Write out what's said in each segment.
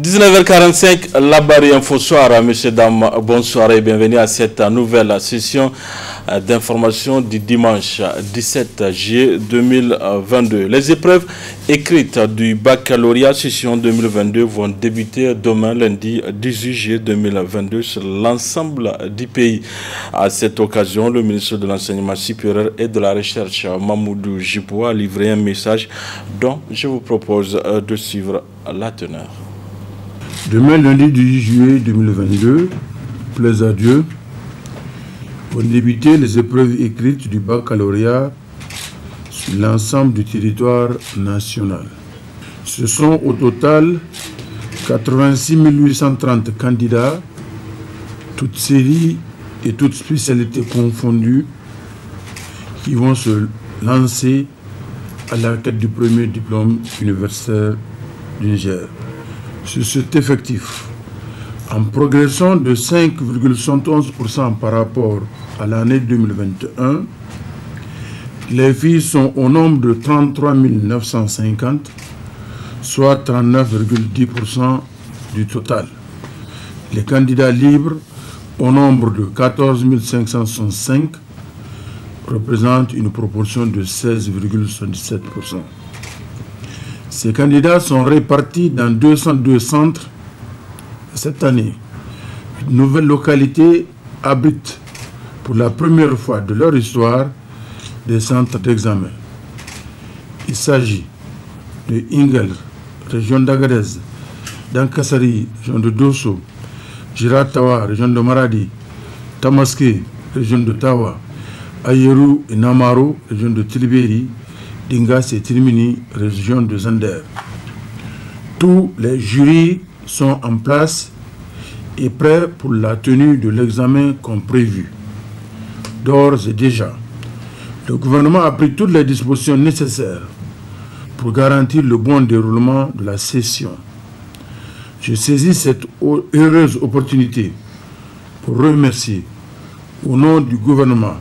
19h45, la barre info soir, messieurs, dames, bonsoir et bienvenue à cette nouvelle session d'information du dimanche 17 juillet 2022. Les épreuves écrites du baccalauréat session 2022 vont débuter demain lundi 18 juillet 2022 sur l'ensemble du pays. À cette occasion, le ministre de l'Enseignement supérieur et de la Recherche, Mamoudou Djibo, a livré un message dont je vous propose de suivre la teneur. Demain, lundi 18 juillet 2022, plaise à Dieu, vont débuter les épreuves écrites du baccalauréat sur l'ensemble du territoire national. Ce sont au total 86 830 candidats, toutes séries et toutes spécialités confondues, qui vont se lancer à la quête du premier diplôme universitaire du Niger. Sur cet effectif, en progression de 5,71% par rapport à l'année 2021, les filles sont au nombre de 33 950, soit 39,10% du total. Les candidats libres, au nombre de 14 565, représentent une proportion de 16,77%. Ces candidats sont répartis dans 202 centres. Cette année, une nouvelle localité abrite pour la première fois de leur histoire des centres d'examen. Il s'agit de Ingel, région d'Agadez, d'Ankassari, région de Dosso, Giratawa, région de Maradi, Tamaské, région de Tawa, Ayeru et Namaro, région de Tiliberi, Dingas et Tilmini, région de Zander. Tous les jurys sont en place et prêts pour la tenue de l'examen comme prévu. D'ores et déjà, le gouvernement a pris toutes les dispositions nécessaires pour garantir le bon déroulement de la session. Je saisis cette heureuse opportunité pour remercier, au nom du gouvernement,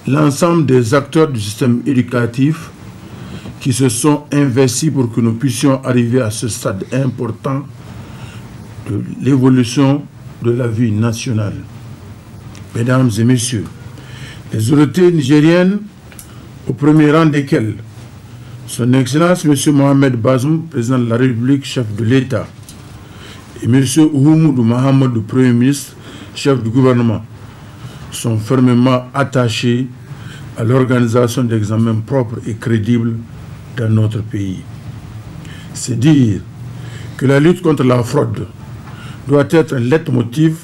l'ensemble des acteurs du système éducatif qui se sont investis pour que nous puissions arriver à ce stade important de l'évolution de la vie nationale. Mesdames et messieurs, les autorités nigériennes, au premier rang desquelles Son Excellence M. Mohamed Bazoum, président de la République, chef de l'État, et M. Oumoudou Mahamadou, Premier ministre, chef du gouvernement, sont fermement attachés à l'organisation d'examens propres et crédibles dans notre pays. C'est dire que la lutte contre la fraude doit être un leitmotiv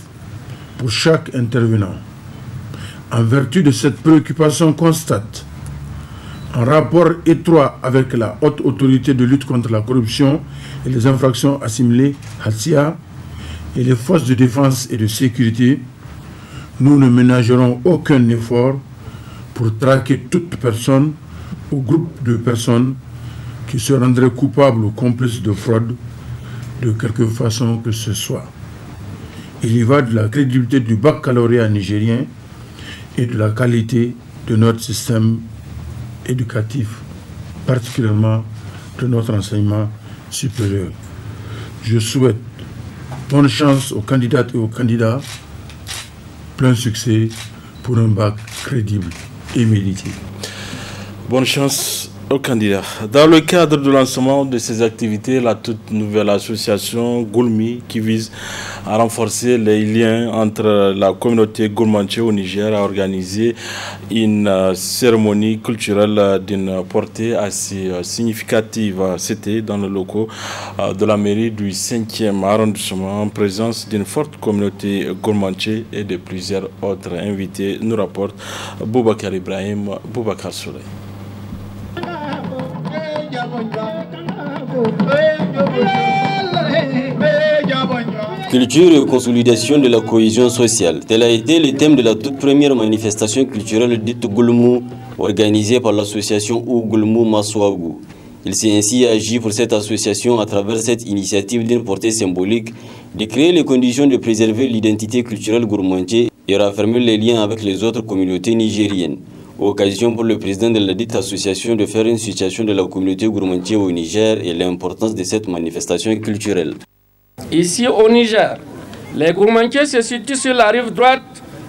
pour chaque intervenant. En vertu de cette préoccupation constante, en rapport étroit avec la haute autorité de lutte contre la corruption et les infractions assimilées, HATSIA, et les forces de défense et de sécurité, nous ne ménagerons aucun effort pour traquer toute personne ou groupe de personnes qui se rendraient coupables ou complices de fraude de quelque façon que ce soit. Il y va de la crédibilité du baccalauréat nigérien et de la qualité de notre système éducatif, particulièrement de notre enseignement supérieur. Je souhaite bonne chance aux candidates et aux candidats, plein succès pour un bac crédible et mérité. Bonne chance aux candidats. Dans le cadre de lancement de ces activités, la toute nouvelle association Goulmi, qui vise à renforcer les liens entre la communauté gourmandier au Niger, a organisé une cérémonie culturelle d'une portée assez significative. C'était dans le locaux de la mairie du 5e arrondissement, en présence d'une forte communauté gourmandier et de plusieurs autres invités, nous rapporte Boubacar Ibrahim, Boubacar Soleil. Culture et consolidation de la cohésion sociale. Tel a été le thème de la toute première manifestation culturelle dite Goulmou, organisée par l'association Goulmou Masouagou. Il s'est ainsi agi pour cette association à travers cette initiative d'une portée symbolique de créer les conditions de préserver l'identité culturelle gourmandier et raffermir les liens avec les autres communautés nigériennes. Occasion pour le président de la dite association de faire une situation de la communauté gourmandier au Niger et l'importance de cette manifestation culturelle. Ici au Niger, les Gourmandiers se situent sur la rive droite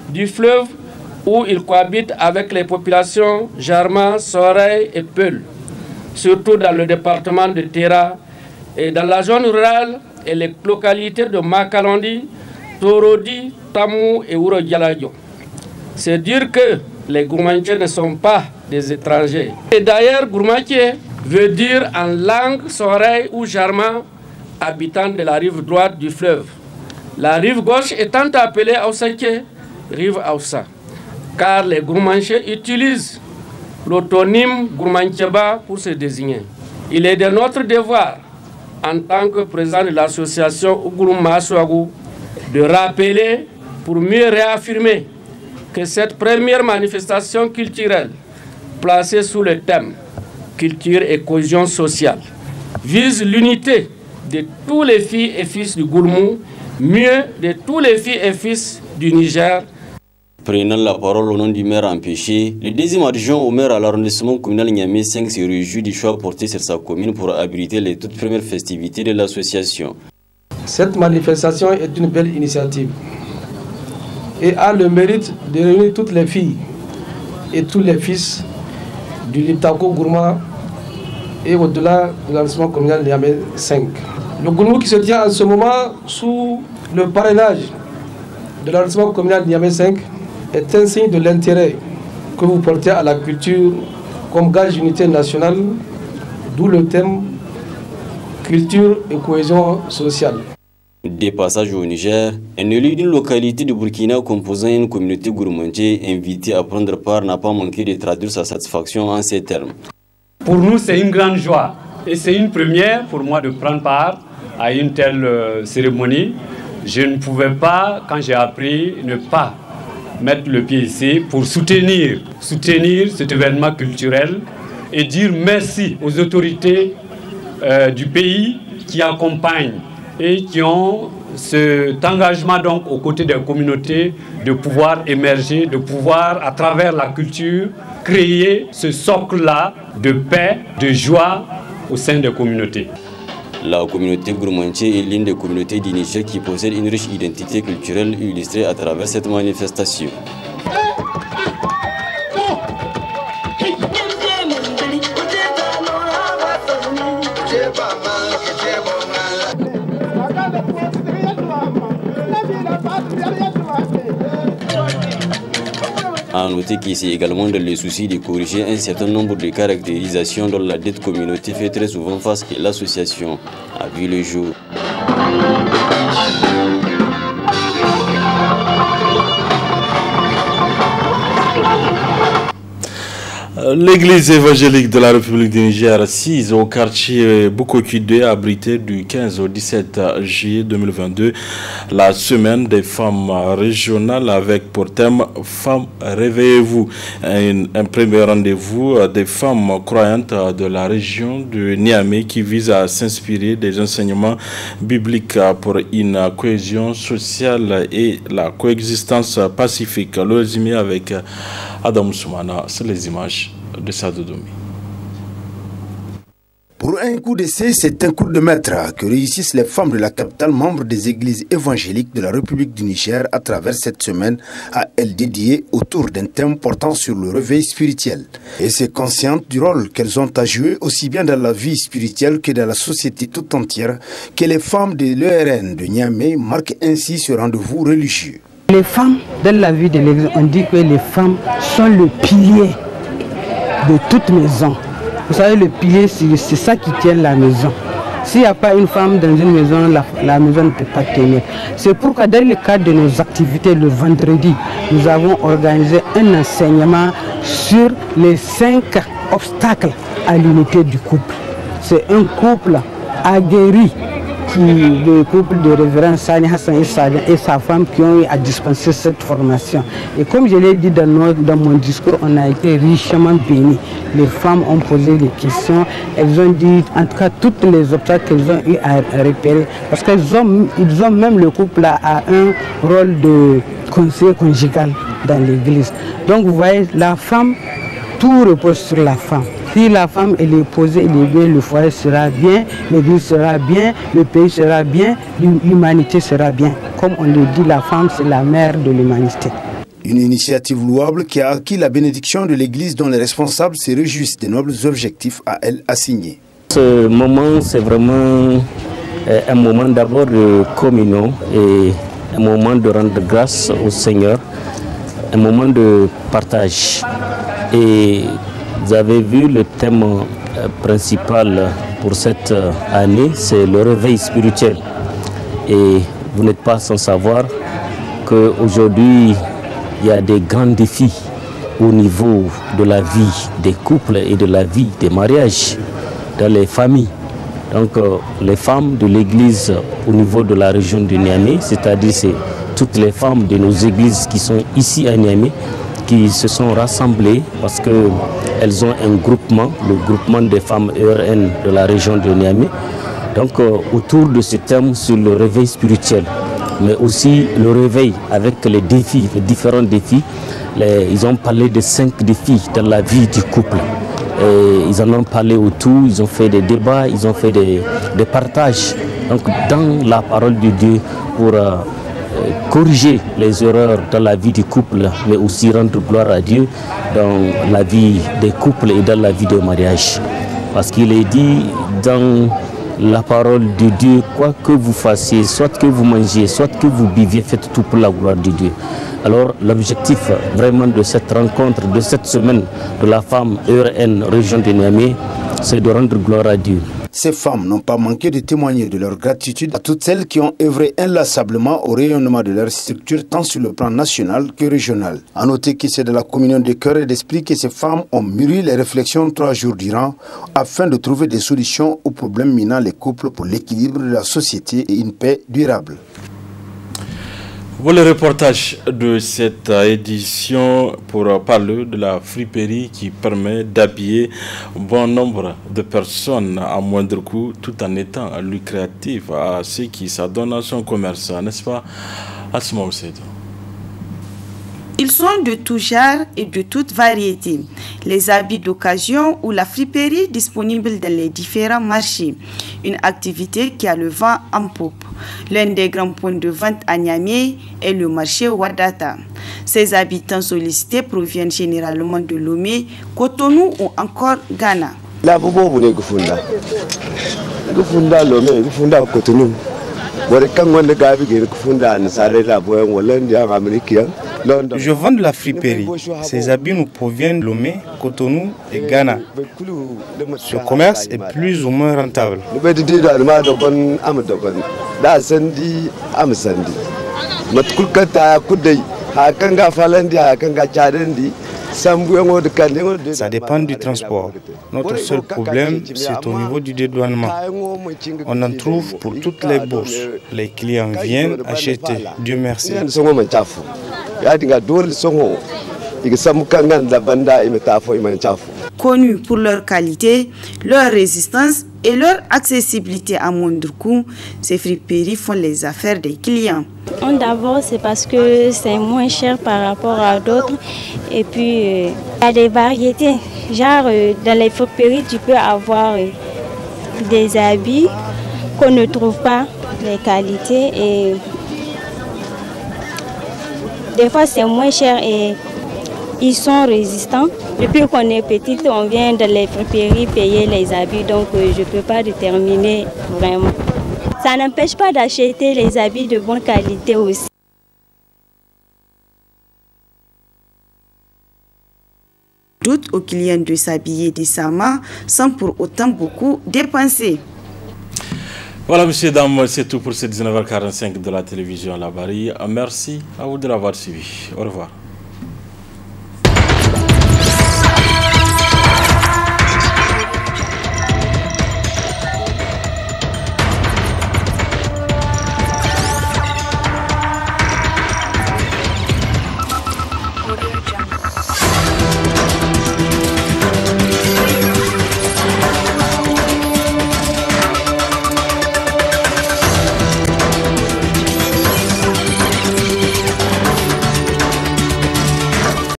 du fleuve où ils cohabitent avec les populations Jarma, Soreille et Peul, surtout dans le département de Terra et dans la zone rurale et les localités de Makalondi, Torodi, Tamou et Ouro-Dialadio. C'est dire que les Gourmandiers ne sont pas des étrangers. Et d'ailleurs, Gourmandier veut dire en langue Soreille ou Jarma, habitant de la rive droite du fleuve. La rive gauche étant appelée Aoussake, rive Aoussa, car les Gourmandiers utilisent l'autonyme Gourmandieba pour se désigner. Il est de notre devoir, en tant que président de l'association Ougoulou Masouagou, de rappeler pour mieux réaffirmer que cette première manifestation culturelle, placée sous le thème culture et cohésion sociale, vise l'unité de tous les filles et fils du Gourmou, mieux de tous les filles et fils du Niger. Prenant la parole au nom du maire empêché, le deuxième adjoint au maire à l'arrondissement communal Niamey 5 se réjouit du choix porté sur sa commune pour abriter les toutes premières festivités de l'association. Cette manifestation est une belle initiative et a le mérite de réunir toutes les filles et tous les fils du Liptako Gourma et au-delà de l'arrondissement communal Niamey 5. Le Gourmou qui se tient en ce moment sous le parrainage de l'arrondissement communal Niamey 5 est un signe de l'intérêt que vous portez à la culture comme gage d'unité nationale, d'où le thème culture et cohésion sociale. Des passages au Niger, un élu d'une localité de Burkina composant une communauté gourmandier invité à prendre part n'a pas manqué de traduire sa satisfaction en ces termes. Pour nous, c'est une grande joie et c'est une première pour moi de prendre part à une telle cérémonie. Je ne pouvais pas, quand j'ai appris, ne pas mettre le pied ici pour soutenir cet événement culturel et dire merci aux autorités du pays qui accompagnent et qui ont cet engagement donc aux côtés des communautés de pouvoir émerger, de pouvoir à travers la culture créer ce socle-là de paix, de joie au sein des communautés. La communauté gourmandier est l'une des communautés du Niger qui possède une riche identité culturelle illustrée à travers cette manifestation. A noter qu'il s'est également dans le souci de corriger un certain nombre de caractérisations dont la dite communauté fait très souvent face et l'association a vu le jour. L'église évangélique de la République du Niger, assise au quartier Bukoki-2, abrité du 15 au 17 juillet 2022 la semaine des femmes régionales avec pour thème « Femmes, réveillez-vous ». Un premier rendez-vous des femmes croyantes de la région de Niamey qui vise à s'inspirer des enseignements bibliques pour une cohésion sociale et la coexistence pacifique. Le résumé avec Adam Soumana sur les images de Sadodomi. Pour un coup d'essai, c'est un coup de maître que réussissent les femmes de la capitale, membres des églises évangéliques de la République du Niger à travers cette semaine à elles dédiée autour d'un thème portant sur le réveil spirituel. Et c'est consciente du rôle qu'elles ont à jouer aussi bien dans la vie spirituelle que dans la société tout entière que les femmes de l'ERN de Niamey marquent ainsi ce rendez-vous religieux. Les femmes, dans la vie de l'Église, on dit que les femmes sont le pilier de toute maison. Vous savez, le pilier, c'est ça qui tient la maison. S'il n'y a pas une femme dans une maison, la maison ne peut pas tenir. C'est pourquoi dans le cadre de nos activités le vendredi, nous avons organisé un enseignement sur les 5 obstacles à l'unité du couple. C'est un couple aguerri, le couple de révérend Sani Hassan et sa femme qui ont eu à dispenser cette formation. Et comme je l'ai dit dans mon discours, on a été richement bénis. Les femmes ont posé des questions, elles ont dit, en tout cas, toutes les obstacles qu'elles ont eu à repérer. Parce qu'ils ont même, le couple a un rôle de conseiller conjugal dans l'église. Donc vous voyez, la femme, tout repose sur la femme. Si la femme elle est posée, elle est bien, le foyer sera bien, l'église sera bien, le pays sera bien, l'humanité sera bien. Comme on le dit, la femme c'est la mère de l'humanité. Une initiative louable qui a acquis la bénédiction de l'église dont les responsables se réjouissent des nobles objectifs à elle assignés. Ce moment c'est vraiment un moment d'abord de communion et un moment de rendre grâce au Seigneur, un moment de partage. Et vous avez vu le thème principal pour cette année, c'est le réveil spirituel. Et vous n'êtes pas sans savoir qu'aujourd'hui, il y a des grands défis au niveau de la vie des couples et de la vie des mariages dans les familles. Donc les femmes de l'église au niveau de la région de Niamey, c'est-à-dire c'est toutes les femmes de nos églises qui sont ici à Niamey, qui se sont rassemblées parce qu'elles ont un groupement, le groupement des femmes ERN de la région de Niamey. Donc autour de ce thème sur le réveil spirituel, mais aussi le réveil avec les défis, les différents défis. Ils ont parlé de 5 défis dans la vie du couple. Et ils en ont parlé autour, ils ont fait des débats, ils ont fait des partages. Donc dans la parole de Dieu pour corriger les erreurs dans la vie du couple, mais aussi rendre gloire à Dieu dans la vie des couples et dans la vie des mariages. Parce qu'il est dit dans la parole de Dieu, quoi que vous fassiez, soit que vous mangiez, soit que vous buviez, faites tout pour la gloire de Dieu. Alors l'objectif vraiment de cette rencontre, de cette semaine de la femme ERN région de Niamey, c'est de rendre gloire à Dieu. Ces femmes n'ont pas manqué de témoigner de leur gratitude à toutes celles qui ont œuvré inlassablement au rayonnement de leur structure tant sur le plan national que régional. À noter que c'est de la communion de cœur et d'esprit que ces femmes ont mûri les réflexions 3 jours durant afin de trouver des solutions aux problèmes minant les couples pour l'équilibre de la société et une paix durable. Voilà le reportage de cette édition pour parler de la friperie qui permet d'habiller bon nombre de personnes à moindre coût tout en étant lucratif à ceux qui s'adonnent à son commerce, n'est-ce pas, Asma Ousseid? Ils sont de tout genre et de toute variété. Les habits d'occasion ou la friperie disponible dans les différents marchés. Une activité qui a le vent en poupe. L'un des grands points de vente à Niamey est le marché Wadata. Ses habitants sollicités proviennent généralement de Lomé, Cotonou ou encore Ghana. La bobo bune gufunda. Gufunda Lomé, gufunda Cotonou. Je vends de la friperie. Ces habits nous proviennent de Lomé, Cotonou et Ghana. Ce commerce est plus ou moins rentable. Ça dépend du transport. Notre seul problème, c'est au niveau du dédouanement. On en trouve pour toutes les bourses. Les clients viennent acheter. Dieu merci. Connus pour leur qualité, leur résistance et leur accessibilité à moindre coût, ces friperies font les affaires des clients. D'abord, c'est parce que c'est moins cher par rapport à d'autres. Et puis, il y a des variétés. Genre, dans les friperies, tu peux avoir des habits qu'on ne trouve pas, les qualités. Et des fois, c'est moins cher et ils sont résistants. Depuis qu'on est petite, on vient dans les friperies payer les habits, donc je ne peux pas déterminer vraiment. Ça n'empêche pas d'acheter les habits de bonne qualité aussi. Doute aux clients de s'habiller décemment sans pour autant beaucoup dépenser. Voilà, messieurs, dames, c'est tout pour ce 19h45 de la télévision La Barille. Merci à vous de l'avoir suivi. Au revoir.